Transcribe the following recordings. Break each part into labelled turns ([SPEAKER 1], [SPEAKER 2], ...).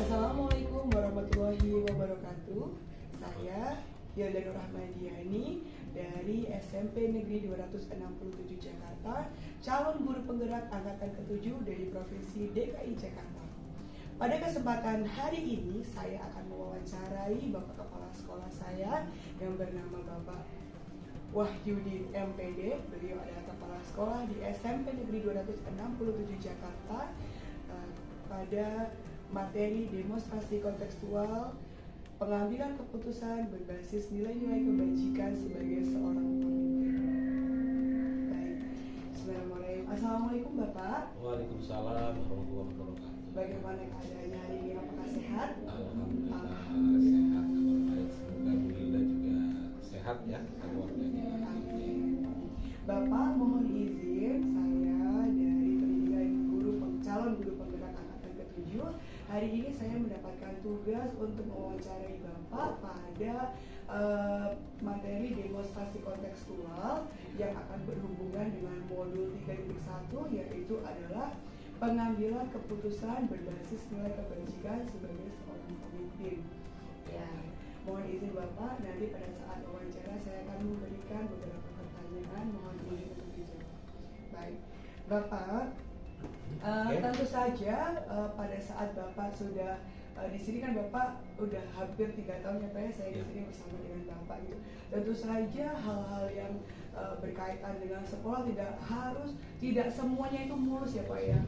[SPEAKER 1] Assalamualaikum warahmatullahi wabarakatuh. Saya Yelda Nur Ahmadiani dari SMP Negeri 267 Jakarta, calon guru penggerak angkatan ke-7 dari Provinsi DKI Jakarta. Pada kesempatan hari ini saya akan mewawancarai Bapak Kepala Sekolah saya yang bernama Bapak Wahyudin MPD. Beliau adalah Kepala Sekolah di SMP Negeri 267 Jakarta pada materi demonstrasi kontekstual pengambilan keputusan berbasis nilai-nilai kebajikan sebagai seorang pemimpin. Baik, Bismillahirrahmanirrahim. Assalamualaikum Bapak.
[SPEAKER 2] Waalaikumsalam warahmatullahi wabarakatuh.
[SPEAKER 1] Bagaimana keadaannya hari ini? Apakah sehat?
[SPEAKER 2] Alhamdulillah sehat, kabar baik. Semoga Bu Hilda juga sehat ya keluarganya.
[SPEAKER 1] Amin. Bapak, mohon izin saya dari pendidikan calon guru penggerak angkatan ke-7. Hari ini saya mendapatkan tugas untuk mewawancarai Bapak pada materi demonstrasi kontekstual yang akan berhubungan dengan modul 3.1, yaitu adalah pengambilan keputusan berbasis nilai kebajikan sebagai seorang pemimpin. Ya, mohon izin Bapak, nanti pada saat wawancara saya akan memberikan beberapa pertanyaan, mohon izin untuk dijawab. Baik, Bapak. Tentu saja pada saat Bapak sudah di sini kan Bapak udah hampir 3 tahun ya Pak ya, saya di sini bersama dengan Bapak gitu. Tentu saja hal-hal yang berkaitan dengan sekolah tidak semuanya itu mulus ya Pak ya.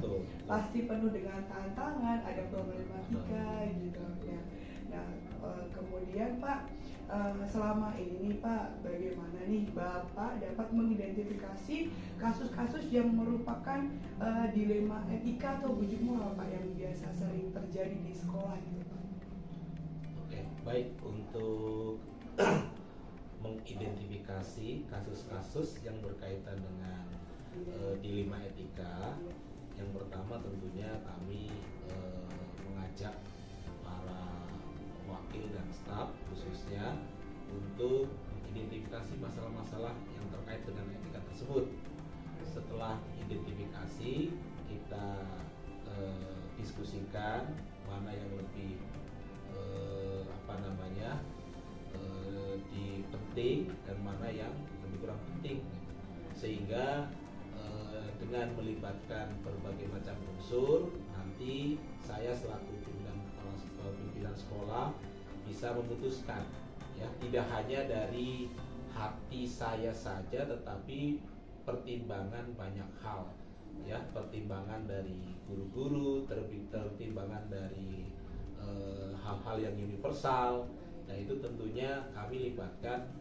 [SPEAKER 1] Pasti penuh dengan tantangan, ada problematika gitu ya. Nah, kemudian Pak, selama ini Pak, bagaimana nih Bapak dapat mengidentifikasi kasus-kasus yang merupakan dilema etika atau bujuk moral Pak yang biasa sering terjadi di sekolah gitu Pak?
[SPEAKER 2] Oke, baik. Untuk mengidentifikasi kasus-kasus yang berkaitan dengan dilema etika, yang pertama tentunya kami mengajak para wakil dan staf khususnya untuk mengidentifikasi masalah-masalah yang terkait dengan etika tersebut. Setelah identifikasi, kita diskusikan mana yang lebih penting dan mana yang lebih kurang penting, sehingga dengan melibatkan berbagai macam unsur, nanti saya selaku pimpinan sekolah bisa memutuskan, ya, tidak hanya dari hati saya saja, tetapi pertimbangan banyak hal, ya, pertimbangan dari guru-guru, pertimbangan dari hal-hal yang universal. Nah, itu tentunya kami libatkan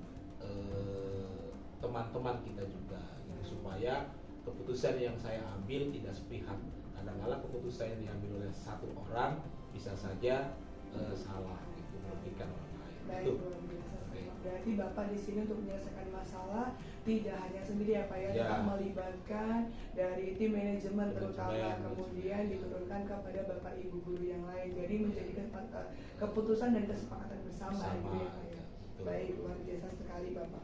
[SPEAKER 2] teman-teman kita juga, gitu, supaya keputusan yang saya ambil tidak sepihak. Kadang-kadang keputusan yang diambil oleh satu orang bisa saja salah, gitu, merugikan orang lain.
[SPEAKER 1] Baik, luar biasa. Berarti Bapak di sini untuk menyelesaikan masalah tidak hanya sendiri ya Pak ya, tetap melibatkan dari tim manajemen terutama, kemudian diturunkan kepada Bapak Ibu guru yang lain. Jadi menjadi keputusan dan kesepakatan bersama gitu ya Pak ya. Baik, luar biasa sekali Bapak.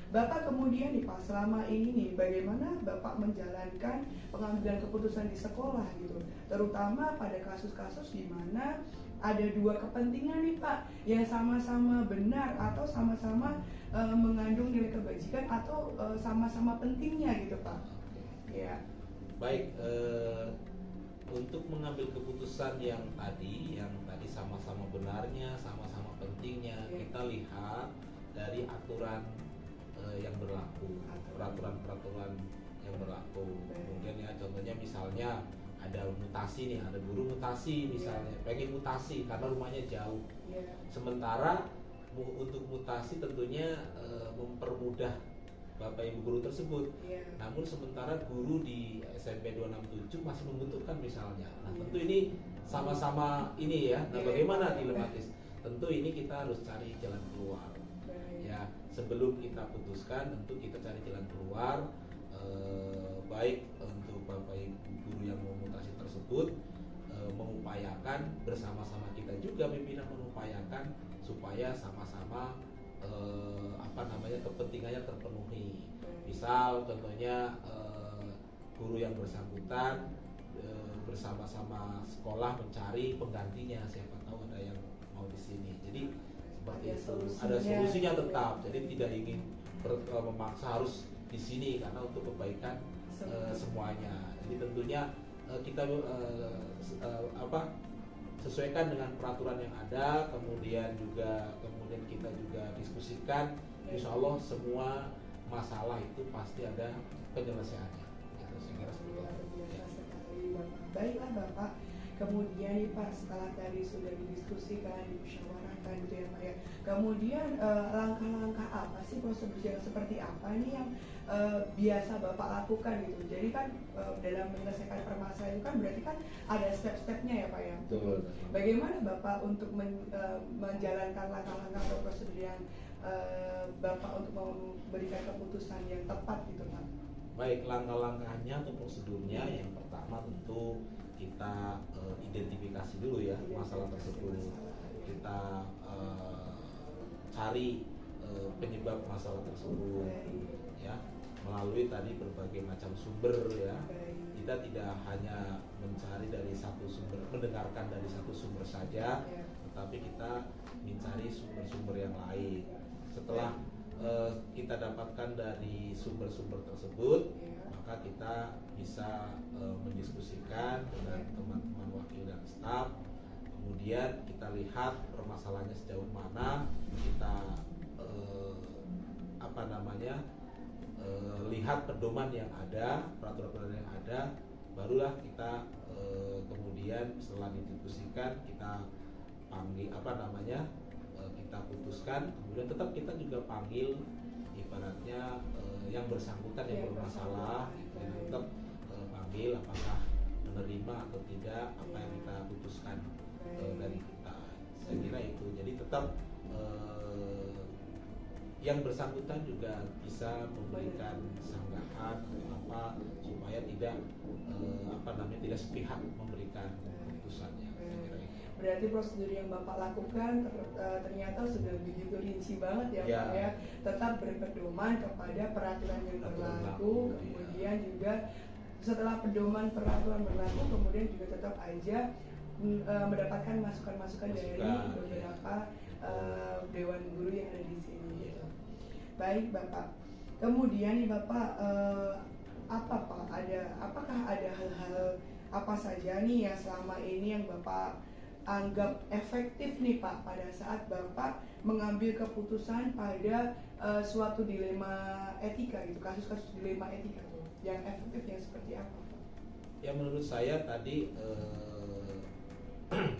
[SPEAKER 1] Bapak kemudian nih Pak, selama ini nih bagaimana Bapak menjalankan pengambilan keputusan di sekolah gitu, terutama pada kasus-kasus di mana ada dua kepentingan nih Pak yang sama-sama benar atau sama-sama mengandung nilai kebajikan atau sama-sama pentingnya gitu Pak. Ya.
[SPEAKER 2] Baik, untuk mengambil keputusan yang tadi sama-sama benarnya, sama-sama pentingnya, kita lihat dari aturan yang berlaku, peraturan-peraturan yang berlaku. Kemudian ya contohnya misalnya ada mutasi nih, ada guru mutasi misalnya, pengen mutasi karena rumahnya jauh. Sementara untuk mutasi tentunya mempermudah Bapak Ibu guru tersebut. Namun sementara guru di SMP 267 masih membutuhkan misalnya. Nah, tentu ini sama-sama ini ya. Nah, bagaimana dilematis? tentu ini kita harus cari jalan keluar.
[SPEAKER 1] Baik.
[SPEAKER 2] Ya, sebelum kita putuskan tentu kita cari jalan keluar, baik untuk Bapak Ibu guru yang mau mutasi tersebut, mengupayakan bersama-sama kita juga pimpinan mengupayakan supaya sama-sama kepentingannya terpenuhi. Misal contohnya guru yang bersangkutan bersama-sama sekolah mencari penggantinya, siapa tahu ada yang mau di sini. Jadi seperti itu, ada solusinya tetap. Jadi tidak ingin memaksa harus di sini karena untuk kebaikan semuanya. Jadi tentunya kita sesuaikan dengan peraturan yang ada, kemudian kita juga diskusikan. Insya Allah semua masalah itu pasti ada penyelesaiannya. Itu saya kira seperti itu.
[SPEAKER 1] Baiklah Bapak, kemudian nih Pak, setelah tadi sudah didiskusikan, dimusyawarahkan gitu ya Pak ya, kemudian langkah-langkah apa sih, prosedur yang seperti apa nih yang biasa Bapak lakukan gitu? Jadi kan dalam menyelesaikan permasalahan itu kan berarti kan ada step-stepnya ya Pak ya.
[SPEAKER 2] Betul.
[SPEAKER 1] Bagaimana Bapak untuk menjalankan langkah-langkah atau prosedur yang Bapak untuk memberikan keputusan yang tepat gitu Pak?
[SPEAKER 2] Baik, langkah-langkahnya atau prosedurnya yang pertama tentu kita identifikasi dulu ya masalah tersebut. Kita cari penyebab masalah tersebut ya melalui tadi berbagai macam sumber ya. Kita tidak hanya mencari dari satu sumber, mendengarkan dari satu sumber saja, tetapi kita mencari sumber-sumber yang lain. Setelah kita dapatkan dari sumber-sumber tersebut, maka kita bisa mendiskusikan dengan teman-teman wakil dan staf. Kemudian kita lihat permasalahannya sejauh mana, kita lihat pedoman yang ada, peraturan yang ada, barulah kita kemudian setelah didiskusikan kita panggil kita putuskan. Kemudian tetap kita juga panggil ibaratnya yang bersangkutan yang bermasalah, kita tetap panggil apakah menerima atau tidak apa yang kita putuskan dari kita. Saya kira itu. Jadi tetap yang bersangkutan juga bisa memberikan sanggahan apa supaya tidak tidak sepihak memberikan keputusannya.
[SPEAKER 1] Berarti prosedur yang Bapak lakukan ternyata sudah begitu rinci banget ya Pak ya. Tetap berpedoman kepada peraturan yang berlaku, kemudian juga setelah pedoman peraturan berlaku, kemudian juga tetap aja mendapatkan masukan-masukan dari beberapa dewan guru yang ada di sini. Baik Bapak. Kemudian nih Bapak, apakah ada hal-hal apa saja nih yang selama ini yang Bapak anggap efektif nih Pak pada saat Bapak mengambil keputusan pada suatu dilema etika gitu, kasus-kasus dilema etika tuh, yang efektifnya seperti apa Pak?
[SPEAKER 2] Ya menurut saya tadi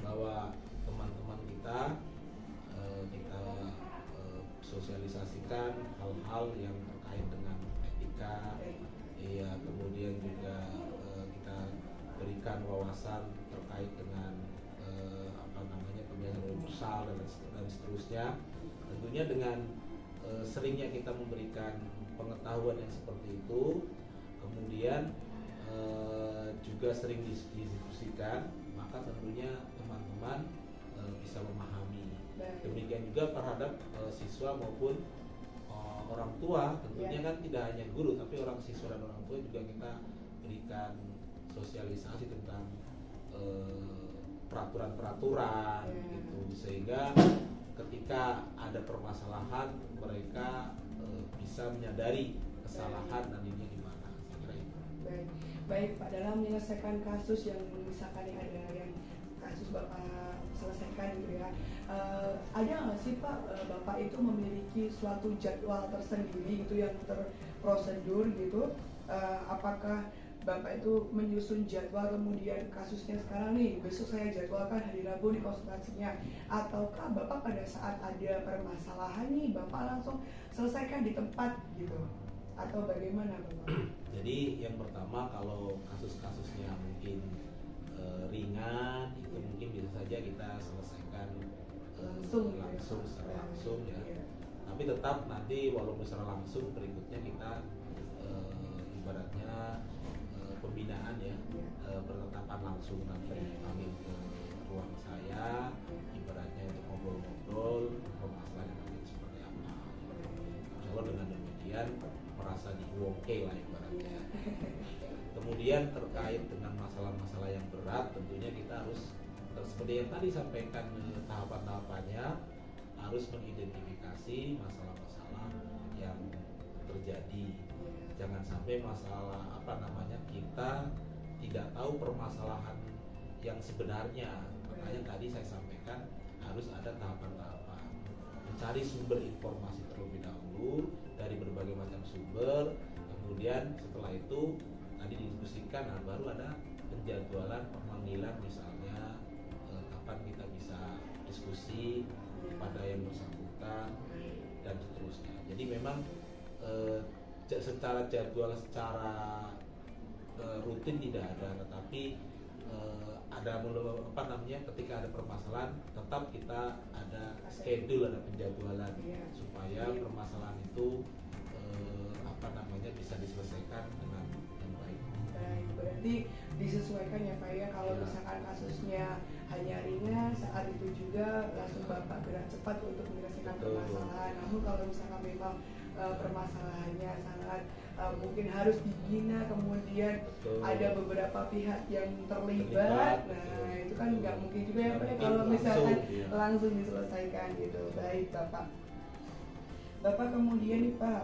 [SPEAKER 2] bahwa teman-teman kita sosialisasikan hal-hal yang terkait dengan etika, ya kemudian juga kita berikan wawasan terkait dengan pembiayaan universal dan seterusnya. Tentunya dengan seringnya kita memberikan pengetahuan yang seperti itu, kemudian juga sering didiskusikan, maka tentunya teman-teman bisa memahami. Demikian juga terhadap siswa maupun orang tua, tentunya kan tidak hanya guru tapi orang siswa dan orang tua juga kita berikan sosialisasi tentang peraturan-peraturan gitu, sehingga ketika ada permasalahan mereka bisa menyadari kesalahan dan ini di mana. Saya kira itu.
[SPEAKER 1] Baik Pak, dalam menyelesaikan kasus yang misalkan ada yang kasus Bapak selesaikan gitu ya, ada nggak sih Pak Bapak itu memiliki suatu jadwal tersendiri gitu yang terprosedur gitu? Apakah Bapak itu menyusun jadwal, kemudian kasusnya sekarang nih besok saya jadwalkan hari Rabu di konsultasinya, ataukah Bapak pada saat ada permasalahan nih Bapak langsung selesaikan di tempat gitu, atau bagaimana Bapak?
[SPEAKER 2] Jadi yang pertama, kalau kasus-kasusnya mungkin ringan itu mungkin bisa saja kita selesaikan langsung secara langsung ya. Tapi tetap nanti walaupun secara langsung berikutnya kita ibaratnya pembinaan ya, bertatapan langsung nanti panggil ke ruang saya, ibaratnya untuk ngobrol-ngobrol permasalahan nanti seperti apa. Insya Allah dengan demikian merasa di-oke lah ibaratnya. Kemudian terkait dengan masalah-masalah yang berat, tentunya kita harus seperti yang tadi sampaikan tahapan-tahapannya, harus mengidentifikasi masalah-masalah yang terjadi. Jangan sampai masalah kita tidak tahu permasalahan yang sebenarnya. Makanya tadi saya sampaikan harus ada tahapan-tahapan. Mencari sumber informasi terlebih dahulu dari berbagai macam sumber. Kemudian setelah itu tadi didiskusikan, baru ada penjadwalan pemanggilan misalnya kapan kita bisa diskusi pada yang bersangkutan dan seterusnya. Jadi memang secara jadwal secara rutin tidak ada, tetapi ada ketika ada permasalahan tetap kita ada schedule, ada penjadwalan supaya permasalahan itu bisa diselesaikan dengan yang baik.
[SPEAKER 1] Baik, berarti disesuaikan ya Pak ya, kalau misalkan kasusnya hanya ringan, saat itu juga langsung Bapak gerak cepat untuk menyelesaikan permasalahan. Namun kalau misalkan memang permasalahannya sangat mungkin harus dibina, kemudian ada beberapa pihak yang terlibat, nah itu kan nggak mungkin juga ya Pak ya kalau misalkan langsung diselesaikan gitu. Baik Bapak kemudian nih Pak,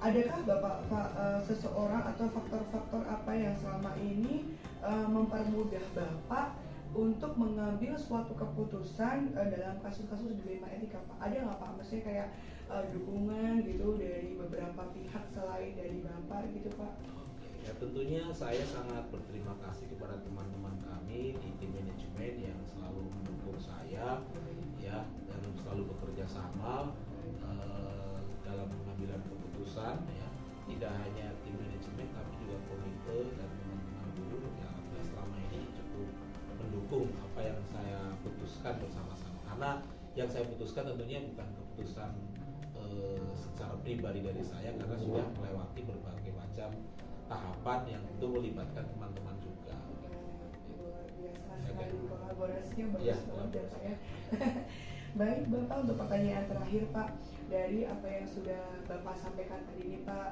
[SPEAKER 1] adakah Bapak seseorang atau faktor-faktor apa yang selama ini mempermudah Bapak untuk mengambil suatu keputusan dalam kasus-kasus dilema etika Pak? Ada nggak Pak? Maksudnya kayak dukungan gitu dari beberapa pihak selain dari Bapak gitu Pak?
[SPEAKER 2] Ya tentunya saya sangat berterima kasih kepada teman-teman kami di tim manajemen yang selalu mendukung saya ya, dan selalu bekerja sama dalam pengambilan keputusan ya. Tidak hanya tim manajemen tapi juga komite dan teman-teman guru yang selama ini cukup mendukung apa yang saya putuskan bersama-sama. Karena yang saya putuskan tentunya bukan keputusan secara pribadi dari saya, karena sudah melewati berbagai macam tahapan yang tentu melibatkan teman-teman juga.
[SPEAKER 1] Luar biasa sekali kolaborasinya, bagus banget ya Pak ya. Baik Bapak, untuk pertanyaan terakhir Pak, dari apa yang sudah Bapak sampaikan tadi ini Pak,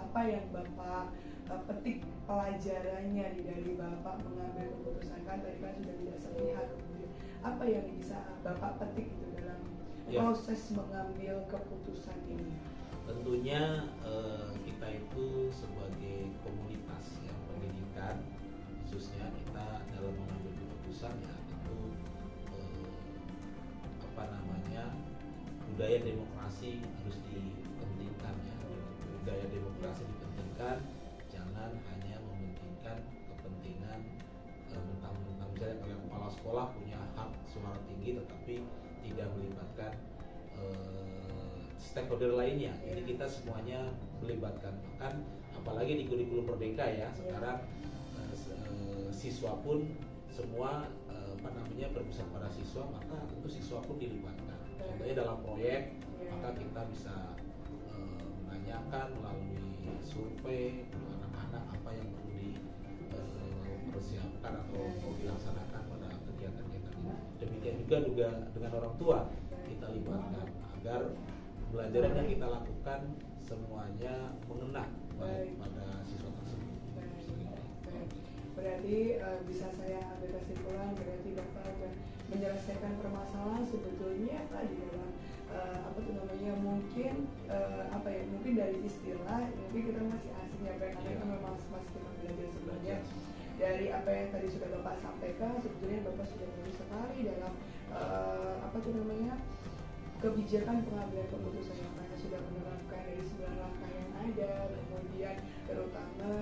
[SPEAKER 1] apa yang Bapak petik pelajarannya dari Bapak mengambil keputusan, kan tadi kan sudah tidak sepihak, kemudian apa yang bisa Bapak petik itu dalam proses mengambil keputusan ini?
[SPEAKER 2] Tentunya kita itu sebagai komunitas yang pendidikan, khususnya kita dalam mengambil keputusan ya tentu budaya demokrasi harus dipentingkan ya. Budaya demokrasi dipentingkan, jangan hanya mementingkan kepentingan mentang-mentang misalnya kalau kepala sekolah punya hak suara tinggi tetapi tidak melibatkan stakeholder lainnya. Jadi kita semuanya melibatkan, bahkan apalagi di kurikulum Merdeka ya sekarang siswa pun semua berpusat pada siswa, maka tentu siswa pun dilibatkan. Contohnya dalam proyek maka kita bisa menanyakan melalui survei anak-anak apa yang perlu dipersiapkan atau dilaksanakan pada kegiatan-kegiatan ini. Demikian juga dengan orang tua kita libatkan agar pembelajaran yang kita lakukan semuanya mengena pada siswa tersebut.
[SPEAKER 1] Berarti bisa saya ambil kesimpulan, berarti Bapak sudah menyelesaikan permasalahan sebetulnya Pak di dalam mungkin dari istilah mungkin kita masih asing ya Pak, karena kita memang masih kita belajar sebelumnya. Dari apa yang tadi sudah Bapak sampaikan, sebetulnya Bapak sudah bagus sekali dalam kebijakan pengambilan keputusan yang Bapak sudah menerapkan dari 9 langkah yang ada, kemudian terutama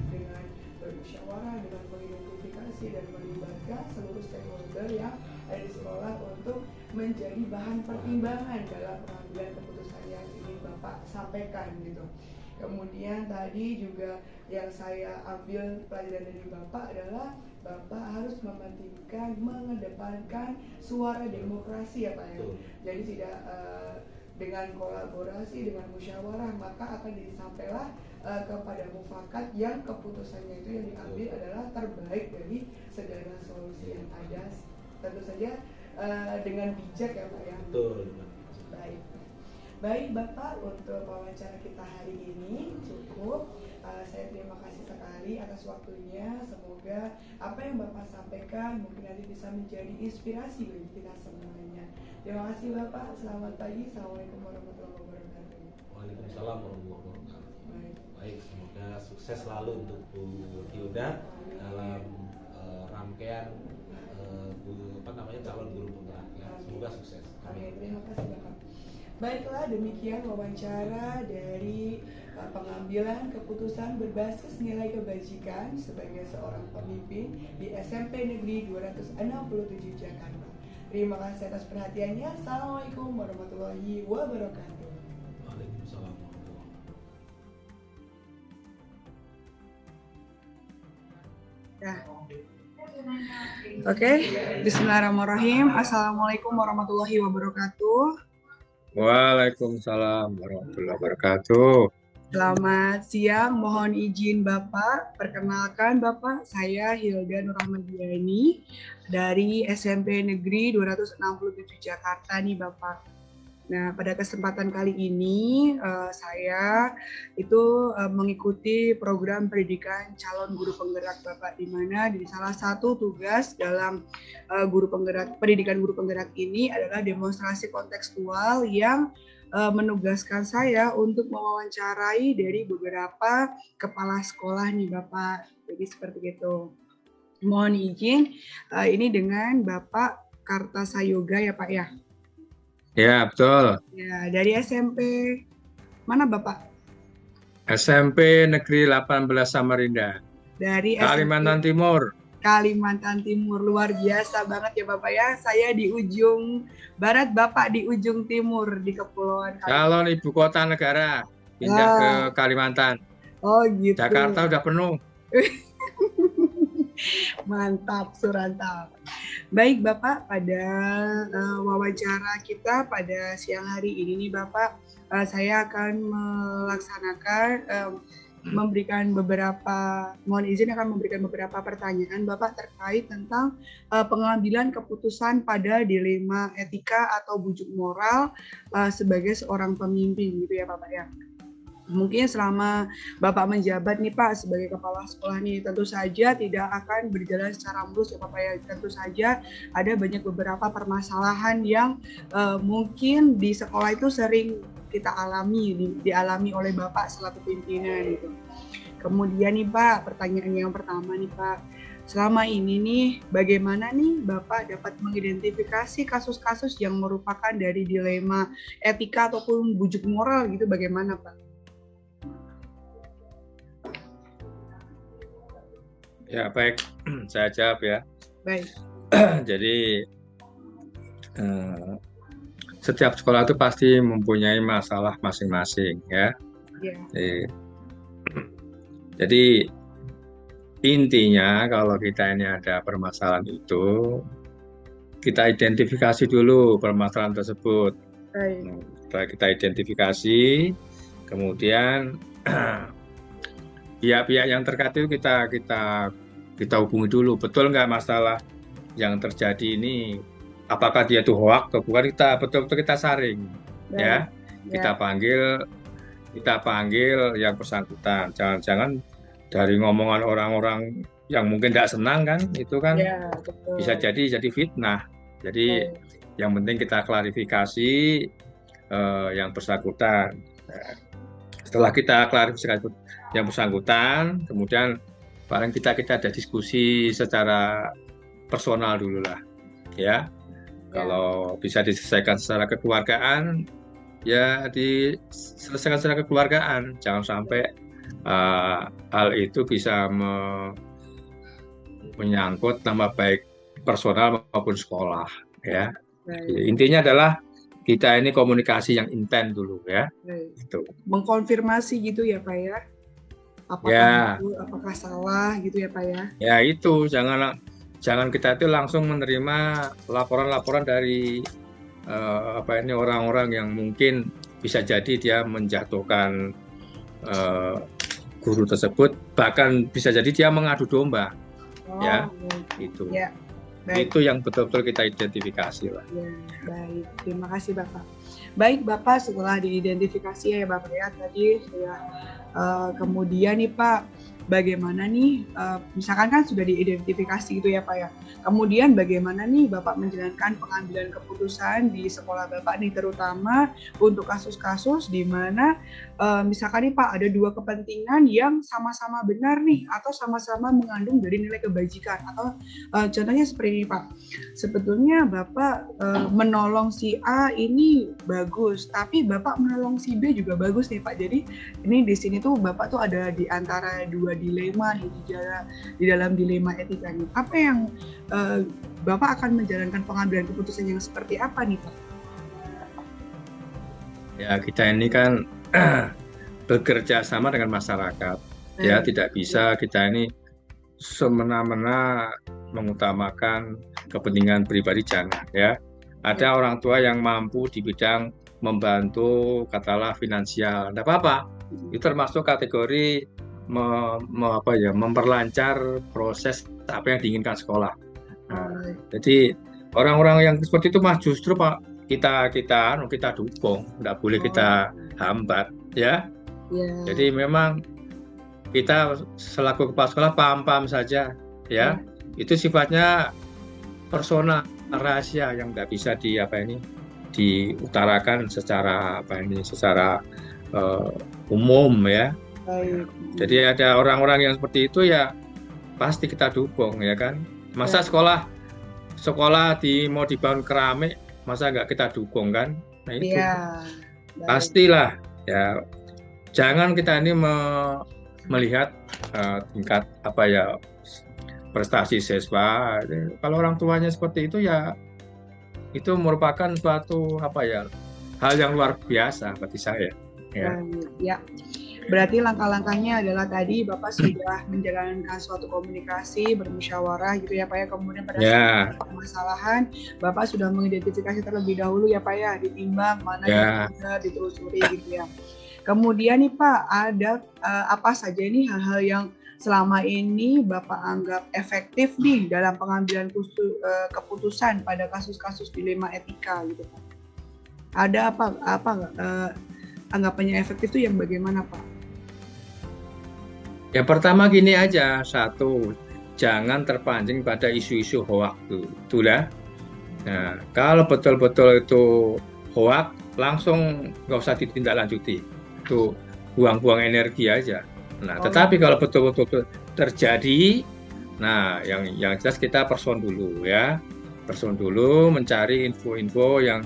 [SPEAKER 1] dengan bermusyawarah, dengan mengidentifikasi dan melibatkan seluruh stakeholder yang ada di sekolah untuk menjadi bahan pertimbangan dalam pengambilan keputusan yang ingin Bapak sampaikan gitu. Kemudian tadi juga yang saya ambil pelajaran dari Bapak adalah Bapak harus mementingkan, mengedepankan suara demokrasi ya Pak ya.
[SPEAKER 2] Betul.
[SPEAKER 1] Jadi tidak dengan kolaborasi, dengan musyawarah, maka akan disampailah kepada mufakat yang keputusannya itu yang diambil adalah terbaik dari segala solusi yang ada. Tentu saja dengan bijak ya Pak ya.
[SPEAKER 2] Betul.
[SPEAKER 1] Baik. Baik Bapak, untuk wawancara kita hari ini cukup. Saya terima kasih sekali atas waktunya. Semoga apa yang Bapak sampaikan mungkin nanti bisa menjadi inspirasi bagi kita semuanya. Terima kasih Bapak. Selamat pagi. Assalamualaikum warahmatullahi wabarakatuh.
[SPEAKER 2] Waalaikumsalam warahmatullahi wabarakatuh.
[SPEAKER 1] Baik.
[SPEAKER 2] Baik, semoga sukses selalu untuk Bu Hilda dalam rangkaian calon guru penggerak ya. Semoga sukses.
[SPEAKER 1] Amin. Terima kasih Bapak. Baiklah, demikian wawancara dari pengambilan keputusan berbasis nilai kebajikan sebagai seorang pemimpin di SMP Negeri 267 Jakarta. Terima kasih atas perhatiannya. Assalamualaikum warahmatullahi wabarakatuh.
[SPEAKER 2] Waalaikumsalam warahmatullahi wabarakatuh.
[SPEAKER 1] Oke, bismillahirrahmanirrahim. Assalamualaikum warahmatullahi wabarakatuh.
[SPEAKER 3] Waalaikumsalam warahmatullahi wabarakatuh.
[SPEAKER 1] Selamat siang, mohon izin Bapak. Perkenalkan Bapak, saya Hilda Nurrahmadiani dari SMP Negeri 267 Jakarta nih Bapak. Nah, pada kesempatan kali ini saya itu mengikuti program pendidikan calon guru penggerak Bapak, di mana di salah satu tugas dalam pendidikan guru penggerak ini adalah demonstrasi kontekstual yang menugaskan saya untuk mewawancarai dari beberapa kepala sekolah nih Bapak. Jadi seperti itu. Mohon izin ini dengan Bapak Kartasayoga ya Pak ya.
[SPEAKER 3] Ya, betul.
[SPEAKER 1] Ya, dari SMP mana Bapak?
[SPEAKER 3] SMP Negeri 18 Samarinda.
[SPEAKER 1] Dari
[SPEAKER 3] Kalimantan
[SPEAKER 1] SMP
[SPEAKER 3] Timur.
[SPEAKER 1] Kalimantan Timur, luar biasa banget ya Bapak ya. Saya di ujung barat, Bapak di ujung timur di Kepulauan Kalimantan.
[SPEAKER 3] Calon ibu kota negara pindah ke Kalimantan.
[SPEAKER 1] Oh gitu.
[SPEAKER 3] Jakarta udah penuh.
[SPEAKER 1] Mantap, surantap. Baik Bapak, pada wawancara kita pada siang hari ini nih Bapak, saya akan melaksanakan mohon izin akan memberikan beberapa pertanyaan Bapak terkait tentang pengambilan keputusan pada dilema etika atau bujuk moral sebagai seorang pemimpin gitu ya Bapak ya. Mungkin selama Bapak menjabat nih Pak sebagai kepala sekolah nih, tentu saja tidak akan berjalan secara mulus ya Bapak ya. Tentu saja ada banyak beberapa permasalahan yang mungkin di sekolah itu sering kita dialami oleh Bapak selaku pimpinan gitu. Kemudian nih Pak, pertanyaan yang pertama nih Pak, selama ini nih bagaimana nih Bapak dapat mengidentifikasi kasus-kasus yang merupakan dari dilema etika ataupun bujuk moral gitu, bagaimana Pak?
[SPEAKER 3] Ya, baik. Saya jawab ya.
[SPEAKER 1] Baik.
[SPEAKER 3] Jadi setiap sekolah itu pasti mempunyai masalah masing-masing ya.
[SPEAKER 1] Yeah.
[SPEAKER 3] Jadi intinya kalau kita ini ada permasalahan itu, kita identifikasi dulu permasalahan tersebut. Setelah kita identifikasi, kemudian pihak-pihak yang terkait itu kita hubungi dulu, betul nggak masalah yang terjadi ini, apakah dia itu hoax atau bukan, kita betul-betul kita saring ya. Kita panggil yang bersangkutan. Jangan-jangan dari ngomongan orang-orang yang mungkin tidak senang kan, itu kan bisa jadi fitnah. Jadi yang penting kita klarifikasi yang bersangkutan. Setelah kita klarifikasi yang bersangkutan, kemudian paling kita ada diskusi secara personal dulu lah, ya. Kalau bisa diselesaikan secara kekeluargaan, ya diselesaikan secara kekeluargaan. Jangan sampai hal itu bisa menyangkut nama baik personal maupun sekolah, ya. Intinya adalah kita ini komunikasi yang intens dulu ya.
[SPEAKER 1] Itu. Mengkonfirmasi gitu ya Pak ya. Apakah
[SPEAKER 3] ya.
[SPEAKER 1] betul, apakah salah gitu ya Pak ya.
[SPEAKER 3] Ya itu, jangan kita itu langsung menerima laporan-laporan dari orang-orang yang mungkin bisa jadi dia menjatuhkan guru tersebut, bahkan bisa jadi dia mengadu domba. Ya, itu. Ya. Baik. Itu yang betul-betul kita identifikasi lah.
[SPEAKER 1] Ya, baik, terima kasih Bapak. Baik Bapak, setelah diidentifikasi ya Bapak ya tadi sudah kemudian nih Pak, bagaimana nih, misalkan kan sudah diidentifikasi gitu ya Pak ya, kemudian bagaimana nih Bapak menjalankan pengambilan keputusan di sekolah Bapak nih, terutama untuk kasus-kasus di mana misalkan nih Pak ada dua kepentingan yang sama-sama benar nih, atau sama-sama mengandung dari nilai kebajikan, atau contohnya seperti ini Pak, sebetulnya Bapak menolong si A ini bagus, tapi Bapak menolong si B juga bagus nih Pak, jadi ini di sini tuh Bapak tuh ada di antara dua dilema nih, di dalam dilema etika nih. Apa yang Bapak akan menjalankan pengambilan keputusan yang seperti apa nih Pak?
[SPEAKER 3] Ya, kita ini kan bekerja sama dengan masyarakat. Ya, tidak bisa kita ini semena-mena mengutamakan kepentingan pribadi, jangan ya. Ada orang tua yang mampu di bidang membantu katalah finansial, tidak apa-apa. Itu termasuk kategori memperlancar proses apa yang diinginkan sekolah. Nah, jadi orang-orang yang seperti itu Mas justru Pak kita dukung, tidak boleh kita hambat ya. Jadi memang kita selaku kepala sekolah paham-paham saja ya. Itu sifatnya personal, rahasia yang tidak bisa diutarakan secara umum ya. Jadi ada orang-orang yang seperti itu ya pasti kita dukung ya kan. Masa sekolah mau dibangun keramik, masa nggak kita dukung kan? Nah itu pastilah ya. Jangan kita ini melihat tingkat prestasi siswa. Kalau orang tuanya seperti itu ya itu merupakan suatu hal yang luar biasa bagi saya.
[SPEAKER 1] Ya. Berarti langkah-langkahnya adalah tadi Bapak sudah menjalankan suatu komunikasi, bermusyawarah gitu ya Pak ya, kemudian pada saat permasalahan Bapak sudah mengidentifikasi terlebih dahulu ya Pak ya, ditimbang mana yang benar, ditelusuri gitu ya. Kemudian nih Pak, ada apa saja nih hal-hal yang selama ini Bapak anggap efektif nih dalam pengambilan keputusan pada kasus-kasus dilema etika gitu Pak? Ada apa anggapannya efektif itu yang bagaimana Pak?
[SPEAKER 3] Yang pertama gini aja, satu, jangan terpancing pada isu-isu hoak itulah. Nah, kalau betul-betul itu hoak, langsung nggak usah ditindaklanjuti, itu buang-buang energi aja. Nah, tetapi kalau betul-betul terjadi, nah yang jelas kita person dulu ya, mencari info-info yang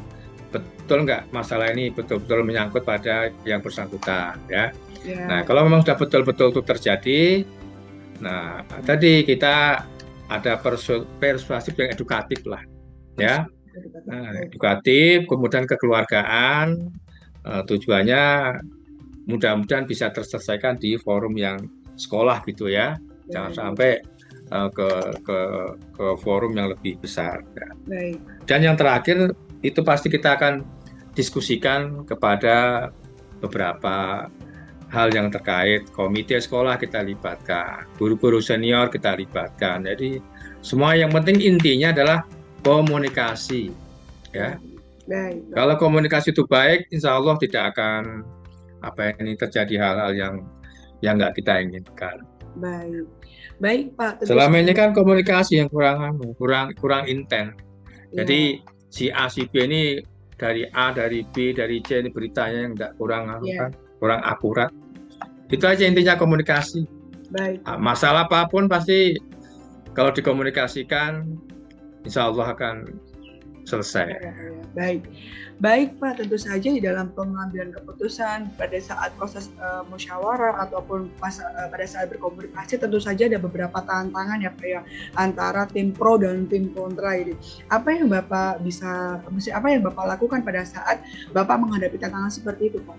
[SPEAKER 3] betul nggak masalah ini betul-betul menyangkut pada yang bersangkutan ya. Nah, kalau memang sudah betul-betul itu terjadi, nah tadi kita ada persuasif yang edukatif lah ya. Nah, edukatif, kemudian kekeluargaan, tujuannya mudah-mudahan bisa terselesaikan di forum yang sekolah gitu ya. Jangan sampai ke forum yang lebih besar ya. Dan yang terakhir itu pasti kita akan diskusikan kepada beberapa hal yang terkait, komite sekolah kita libatkan, guru-guru senior kita libatkan. Jadi semua yang penting intinya adalah komunikasi ya. Kalau komunikasi itu baik, insya Allah tidak akan terjadi hal-hal yang nggak kita inginkan.
[SPEAKER 1] Baik Pak.
[SPEAKER 3] Selama ini kan komunikasi yang kurang intens. Jadi si A si B ini dari A, dari B, dari C ini beritanya yang kurang akurat. Itu aja intinya komunikasi. Masalah apapun pasti kalau dikomunikasikan, insya Allah akan selesai.
[SPEAKER 1] Baik. Baik Pak, tentu saja di dalam pengambilan keputusan pada saat proses musyawarah ataupun pada saat berkomunikasi tentu saja ada beberapa tantangan ya Pak ya, antara tim pro dan tim kontra ini. Apa yang Bapak lakukan pada saat Bapak menghadapi tantangan seperti itu Pak?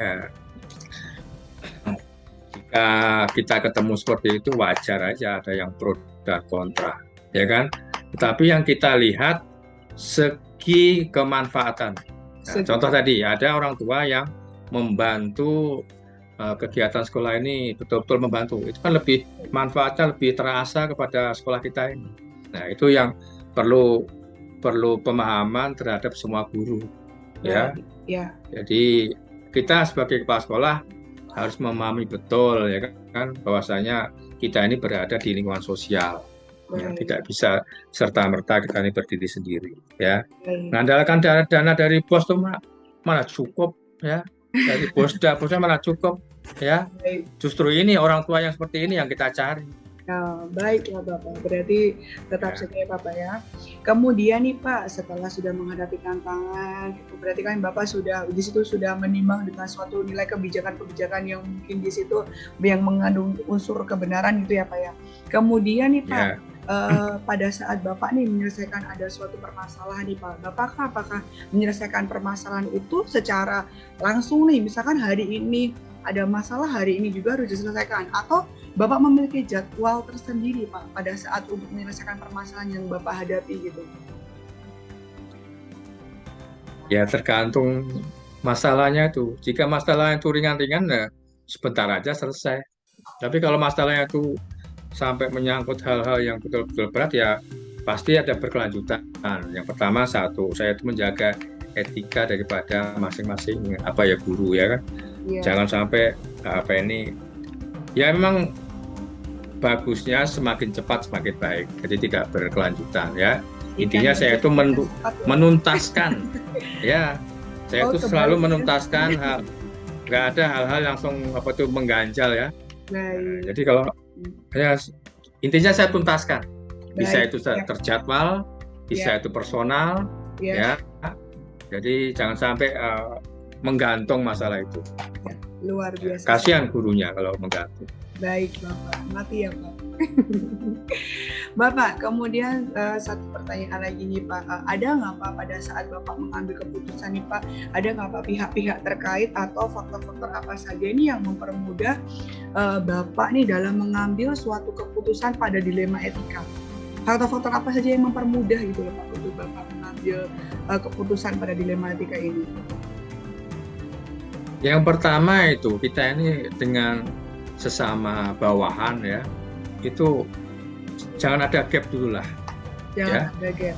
[SPEAKER 3] Ya. Jika kita ketemu seperti itu wajar aja ada yang pro dan kontra, ya kan? Tetapi yang kita lihat segi kemanfaatan. Nah, contoh tadi ada orang tua yang membantu kegiatan sekolah ini betul-betul membantu. Itu kan lebih manfaatnya lebih terasa kepada sekolah kita ini. Nah, itu yang perlu pemahaman terhadap semua guru, ya. Jadi kita sebagai kepala sekolah harus memahami betul ya kan bahwasanya kita ini berada di lingkungan sosial. Ya, tidak bisa serta-merta kita ini berdiri sendiri ya. Mengandalkan dana dari bos tuh malah cukup ya. Dari bosnya malah cukup ya. Justru ini orang tua yang seperti ini yang kita cari.
[SPEAKER 1] Nah, baiklah Bapak, berarti tetap setia Bapak ya. Kemudian nih Pak, setelah sudah menghadapi tantangan, itu berarti kan Bapak di situ sudah menimbang dengan suatu nilai kebijakan-kebijakan yang mungkin di situ yang mengandung unsur kebenaran gitu ya Pak ya. Kemudian nih Pak, pada saat Bapak nih menyelesaikan ada suatu permasalahan nih Pak, Bapak apakah menyelesaikan permasalahan itu secara langsung nih, misalkan hari ini ada masalah hari ini juga harus diselesaikan, atau Bapak memiliki jadwal tersendiri Pak pada saat untuk menyelesaikan permasalahan yang Bapak hadapi gitu?
[SPEAKER 3] Ya tergantung masalahnya itu. Jika masalah itu ringan-ringan ya sebentar aja selesai. Tapi kalau masalahnya itu sampai menyangkut hal-hal yang betul-betul berat ya pasti ada berkelanjutan. Yang pertama saya itu menjaga etika daripada masing-masing guru ya kan. Jangan sampai ya memang bagusnya semakin cepat semakin baik, jadi tidak berkelanjutan ya. Intinya saya itu menuntaskan ya, saya itu selalu menuntaskan nggak ada hal-hal langsung mengganjal ya. Jadi kalau ya intinya saya tuntaskan, bisa itu terjadwal, bisa itu personal ya. Jadi jangan sampai menggantung masalah itu.
[SPEAKER 1] Luar biasa.
[SPEAKER 3] Kasihan gurunya kalau menggantung.
[SPEAKER 1] Baik Bapak, mati ya Pak. Bapak, kemudian satu pertanyaan lagi nih Pak, ada nggak Pak pada saat Bapak mengambil keputusan nih Pak, ada nggak Pak pihak-pihak terkait atau faktor-faktor apa saja ini yang mempermudah Bapak nih dalam mengambil suatu keputusan pada dilema etika? Faktor-faktor apa saja yang mempermudah gitu loh Pak untuk Bapak mengambil keputusan pada dilema etika ini?
[SPEAKER 3] Yang pertama itu kita ini dengan sesama bawahan ya, itu jangan ada gap dulu lah.
[SPEAKER 1] Jangan ada gap.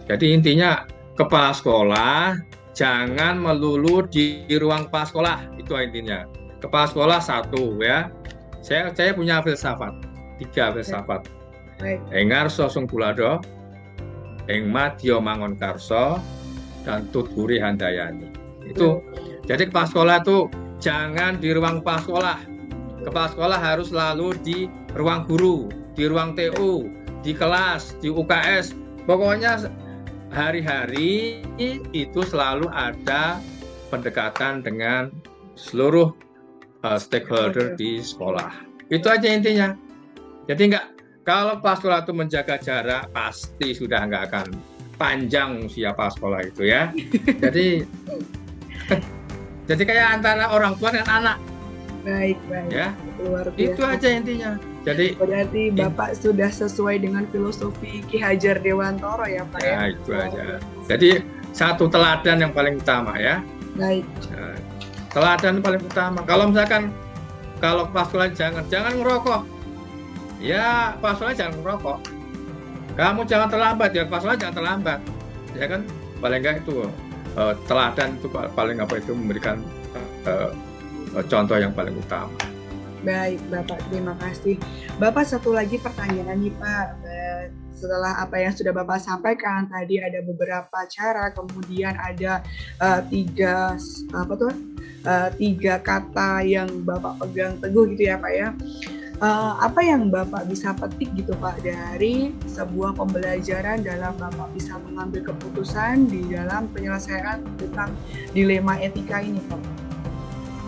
[SPEAKER 3] Jadi intinya kepala sekolah jangan melulu di ruang kepala sekolah, itu intinya. Kepala sekolah satu ya. Saya punya filsafat, 3 filsafat. Engarso Sungkulado, Engmadyo Mangon Karso, dan Tutguri Handayani. Itu jadi kepala sekolah itu jangan di ruang kepala sekolah. Kepala sekolah harus selalu di ruang guru, di ruang TU, di kelas, di UKS. Pokoknya hari-hari itu selalu ada pendekatan dengan seluruh stakeholder di sekolah. Itu aja intinya. Jadi kalau kepala sekolah itu menjaga jarak, pasti sudah nggak akan panjang usia kepala sekolah itu ya. Jadi kayak antara orang tua dan anak.
[SPEAKER 1] Baik.
[SPEAKER 3] Ya,
[SPEAKER 1] luar biasa.
[SPEAKER 3] Itu aja intinya. Jadi
[SPEAKER 1] berarti Bapak sudah sesuai dengan filosofi Ki Hajar Dewantoro ya Pak ya?
[SPEAKER 3] Itu aja. Jadi satu teladan yang paling utama ya.
[SPEAKER 1] Baik.
[SPEAKER 3] Teladan paling utama. Kalau misalkan kepala sekolah jangan ngerokok. Ya, kepala sekolah jangan ngerokok. Kamu jangan terlambat ya, kepala sekolah jangan terlambat. Ya kan? Paling enggak itu teladan itu paling memberikan contoh yang paling utama.
[SPEAKER 1] Baik Bapak, terima kasih. Bapak, satu lagi pertanyaan nih Pak. Setelah apa yang sudah Bapak sampaikan tadi, ada beberapa cara, kemudian ada 3 kata yang Bapak pegang teguh gitu ya Pak ya. Apa yang Bapak bisa petik gitu Pak dari sebuah pembelajaran dalam Bapak bisa mengambil keputusan di dalam penyelesaian tentang dilema etika ini Pak?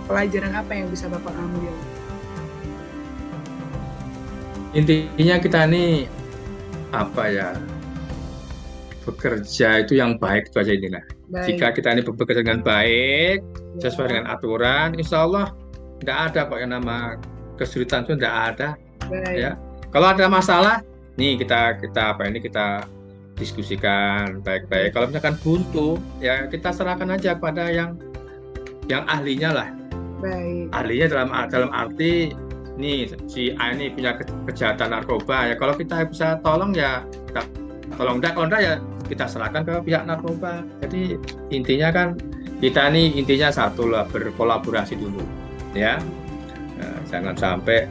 [SPEAKER 1] Pelajaran apa yang bisa Bapak ambil?
[SPEAKER 3] Intinya kita ini bekerja itu yang baik itu aja inilah. Jika kita ini bekerja dengan baik, sesuai dengan aturan, insya Allah tidak ada kok yang nama kesulitan itu tidak ada. Ya. Kalau ada masalah, nih kita diskusikan baik-baik. Kalau misalkan buntu, ya kita serahkan aja kepada yang ahlinya lah. Ahlinya dalam arti nih si A ini punya kejahatan narkoba, ya kalau kita bisa tolong ya kita tolong, kalau enggak ya kita serahkan ke pihak narkoba. Jadi intinya kan kita ini intinya satu lah, berkolaborasi dulu ya. Jangan sampai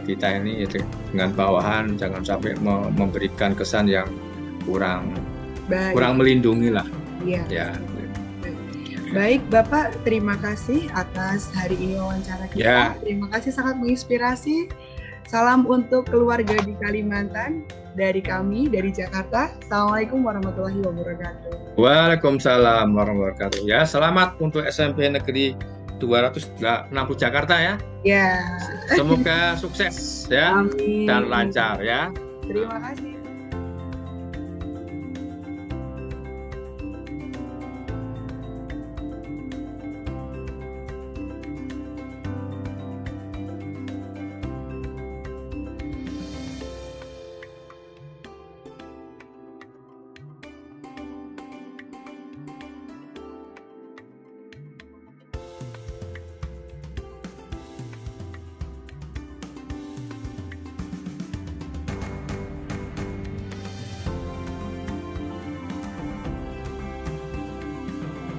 [SPEAKER 3] kita ini dengan bawahan jangan sampai memberikan kesan yang kurang melindungi lah. Ya.
[SPEAKER 1] Baik Bapak, terima kasih atas hari ini wawancara kita.
[SPEAKER 3] Ya.
[SPEAKER 1] Terima kasih, sangat menginspirasi. Salam untuk keluarga di Kalimantan dari kami dari Jakarta. Assalamualaikum warahmatullahi wabarakatuh.
[SPEAKER 3] Waalaikumsalam warahmatullahi wabarakatuh. Ya, selamat untuk SMP Negeri 260 Jakarta ya.
[SPEAKER 1] Ya.
[SPEAKER 3] Semoga sukses ya.
[SPEAKER 1] Amin.
[SPEAKER 3] Dan lancar ya.
[SPEAKER 1] Terima kasih.